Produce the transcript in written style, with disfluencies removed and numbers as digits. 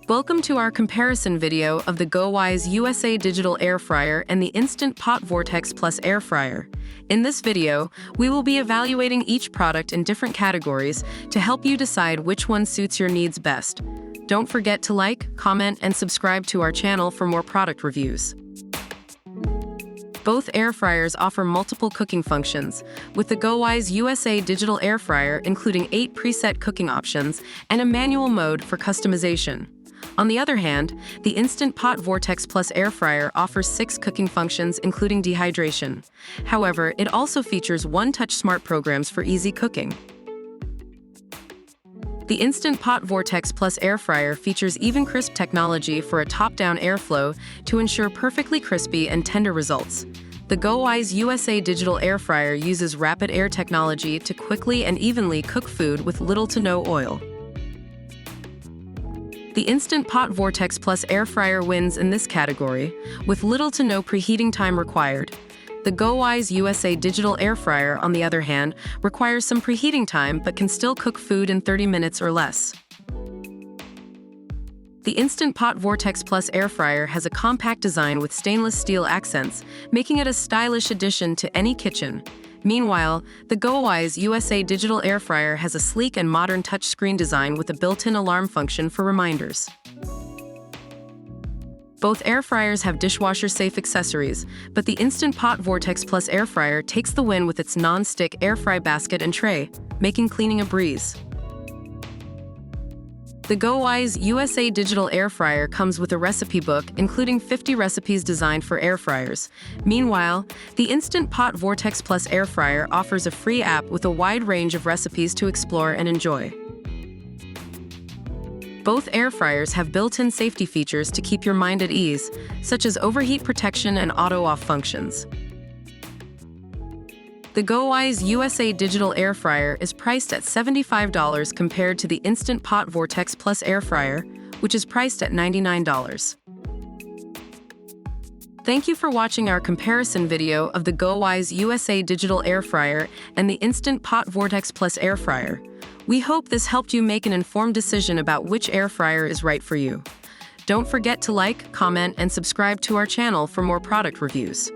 Welcome to our comparison video of the GoWISE USA Digital Air Fryer and the Instant Pot Vortex Plus Air Fryer. In this video, we will be evaluating each product in different categories to help you decide which one suits your needs best. Don't forget to like, comment, and subscribe to our channel for more product reviews. Both air fryers offer multiple cooking functions, with the GoWISE USA Digital Air Fryer including 8 preset cooking options and a manual mode for customization. On the other hand, the Instant Pot Vortex Plus Air Fryer offers 6 cooking functions including dehydration. However, it also features one-touch smart programs for easy cooking. The Instant Pot Vortex Plus Air Fryer features Even Crisp technology for a top-down airflow to ensure perfectly crispy and tender results. The GoWISE USA Digital Air Fryer uses rapid air technology to quickly and evenly cook food with little to no oil. The Instant Pot Vortex Plus Air Fryer wins in this category, with little to no preheating time required. The GoWISE USA Digital Air Fryer, on the other hand, requires some preheating time but can still cook food in 30 minutes or less. The Instant Pot Vortex Plus Air Fryer has a compact design with stainless steel accents, making it a stylish addition to any kitchen. Meanwhile, the GoWISE USA Digital Air Fryer has a sleek and modern touchscreen design with a built-in alarm function for reminders. Both air fryers have dishwasher-safe accessories, but the Instant Pot Vortex Plus Air Fryer takes the win with its non-stick air fry basket and tray, making cleaning a breeze. The GoWISE USA Digital Air Fryer comes with a recipe book, including 50 recipes designed for air fryers. Meanwhile, the Instant Pot Vortex Plus Air Fryer offers a free app with a wide range of recipes to explore and enjoy. Both air fryers have built-in safety features to keep your mind at ease, such as overheat protection and auto-off functions. The GoWISE USA Digital Air Fryer is priced at $75 compared to the Instant Pot Vortex Plus Air Fryer, which is priced at $99. Thank you for watching our comparison video of the GoWISE USA Digital Air Fryer and the Instant Pot Vortex Plus Air Fryer. We hope this helped you make an informed decision about which air fryer is right for you. Don't forget to like, comment, and subscribe to our channel for more product reviews.